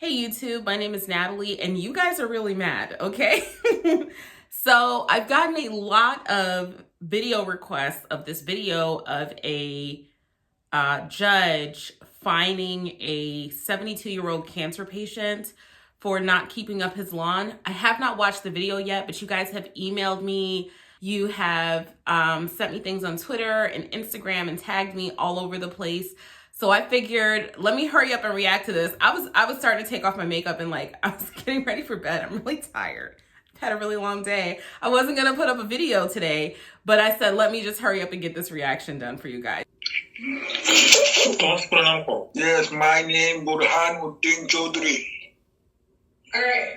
Hey YouTube, my name is Natalie and you guys are really mad, okay? So I've gotten a lot of video requests of this video of a judge fining a 72-year-old cancer patient for not keeping up his lawn. I have not watched the video yet, but you guys have emailed me. You have sent me things on Twitter and Instagram and tagged me all over the place. So I figured, let me hurry up and react to this. I was starting to take off my makeup and I was getting ready for bed. I'm really tired. I've had a really long day. I wasn't gonna put up a video today, but I said, let me just hurry up and get this reaction done for you guys. Yes, my name Burhanuddin Chaudhary. All right.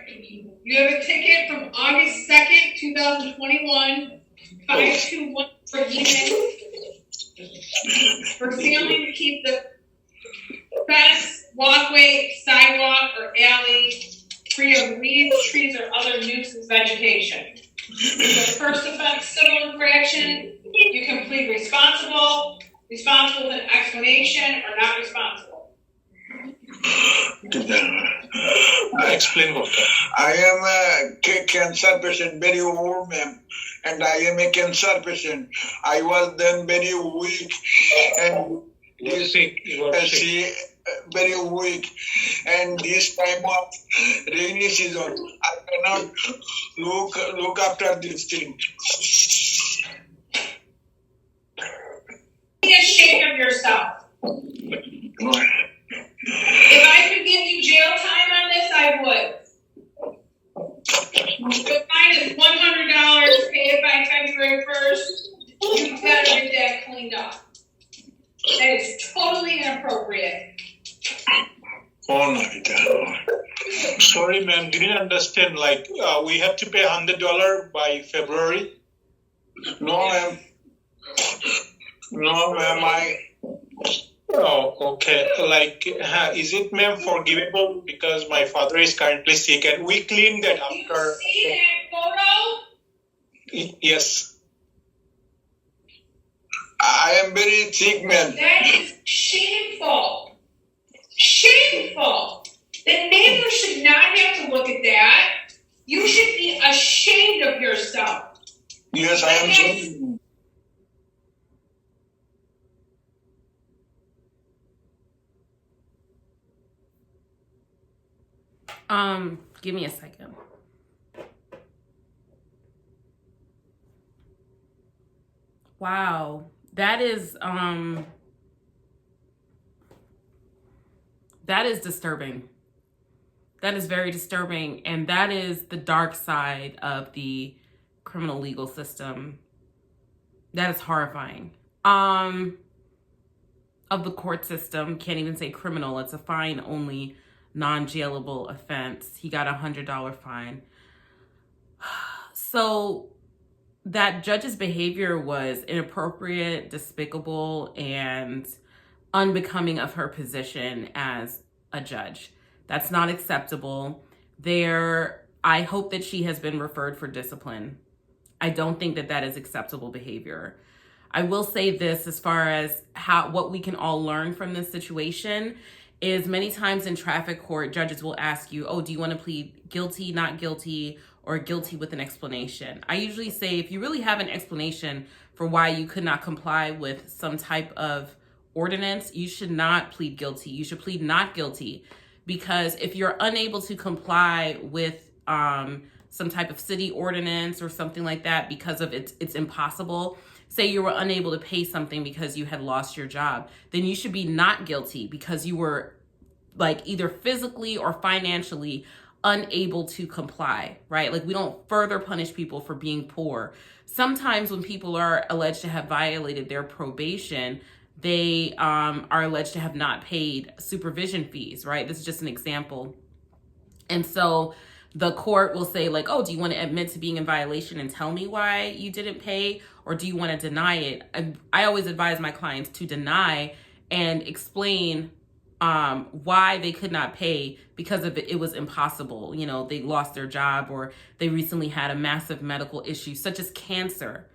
You have a ticket from August 2nd, 2021, 521 for Heman, for failing to keep the fence, walkway, sidewalk, or alley free of weeds, trees, or other nuisance vegetation. The first offense, civil infraction, you can plead responsible with an explanation, or not responsible. Explain what. I am a cancer patient, very old man, and I am a cancer patient. I was then very weak and very weak, and this time of rainy season, I cannot look after this thing. Be ashamed of yourself. If I could give you jail time on this, I would. The fine is $100. Pay it by February 1st. You better get that cleaned up. That is totally inappropriate. Oh my God. Sorry, ma'am, didn't understand. We have to pay $100 by February? No, ma'am. No, ma'am. Oh, okay. Is it, ma'am, forgivable because my father is currently sick and we cleaned that after? You see that photo? Yes. I am very sick, man. That is shameful. Shameful. The neighbor should not have to look at that. You should be ashamed of yourself. Yes, I am sorry. Give me a second. Wow, that is disturbing. That is very disturbing, and that is the dark side of the criminal legal system. That is horrifying. Of the court system, can't even say criminal, it's a fine only non-jailable offense. He got a $100 fine. So that judge's behavior was inappropriate, despicable, and unbecoming of her position as a judge. That's not acceptable. I hope that she has been referred for discipline. I don't think that that is acceptable behavior. I will say this as far as what we can all learn from this situation is many times in traffic court, judges will ask you, oh, do you want to plead guilty, not guilty, or guilty with an explanation? I usually say if you really have an explanation for why you could not comply with some type of ordinance, you should not plead guilty. You should plead not guilty, because if you're unable to comply with some type of city ordinance or something like that because of it's impossible, say you were unable to pay something because you had lost your job, then you should be not guilty because you were either physically or financially unable to comply, right? We don't further punish people for being poor. Sometimes when people are alleged to have violated their probation, they are alleged to have not paid supervision fees, right? This is just an example. And so the court will say oh, do you want to admit to being in violation and tell me why you didn't pay? Or do you want to deny it? I always advise my clients to deny and explain why they could not pay because of it was impossible. They lost their job or they recently had a massive medical issue such as cancer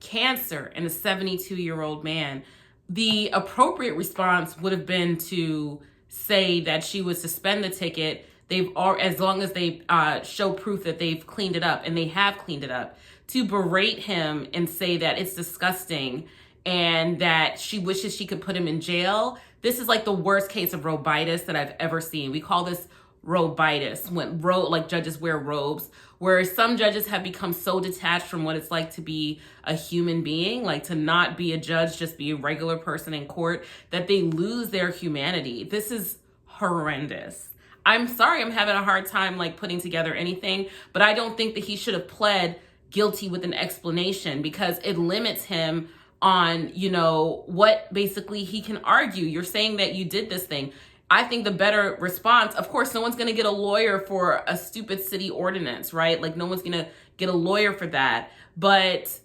in a 72-year-old man. The appropriate response would have been to say that she would suspend the ticket. As long as they show proof that they've cleaned it up, and they have cleaned it up, to berate him and say that it's disgusting and that she wishes she could put him in jail. This is like the worst case of robitis that I've ever seen. We call this robitis, when like judges wear robes, where some judges have become so detached from what it's like to be a human being, like to not be a judge, just be a regular person in court, that they lose their humanity. This is horrendous. I'm sorry, I'm having a hard time like putting together anything, but I don't think that he should have pled guilty with an explanation, because it limits him on, you know, what basically he can argue. You're saying that you did this thing. I think the better response, of course, no one's going to get a lawyer for a stupid city ordinance, right? Like no one's going to get a lawyer for that. But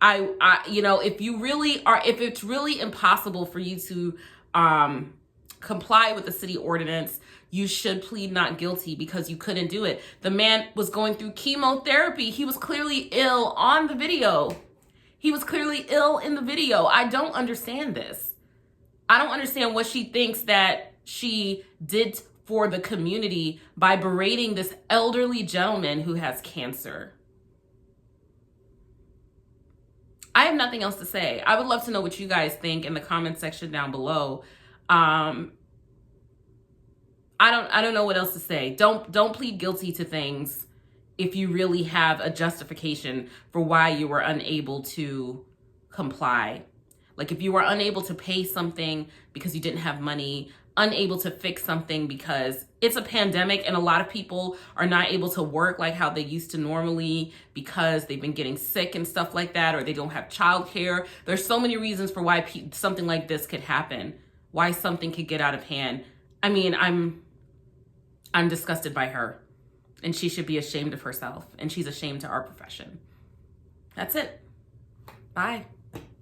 I you know, if it's really impossible for you to comply with the city ordinance, you should plead not guilty, because you couldn't do it. The man was going through chemotherapy. He was clearly ill on the video. He was clearly ill in the video. I don't understand this. I don't understand what she thinks that she did for the community by berating this elderly gentleman who has cancer. I have nothing else to say. I would love to know what you guys think in the comment section down below. I don't know what else to say. Don't plead guilty to things if you really have a justification for why you were unable to comply. Like if you were unable to pay something because you didn't have money, unable to fix something because it's a pandemic and a lot of people are not able to work like how they used to normally because they've been getting sick and stuff like that, or they don't have childcare. There's so many reasons for why something like this could happen, why something could get out of hand. I mean, I'm disgusted by her, and she should be ashamed of herself, and she's ashamed to our profession. That's it. Bye.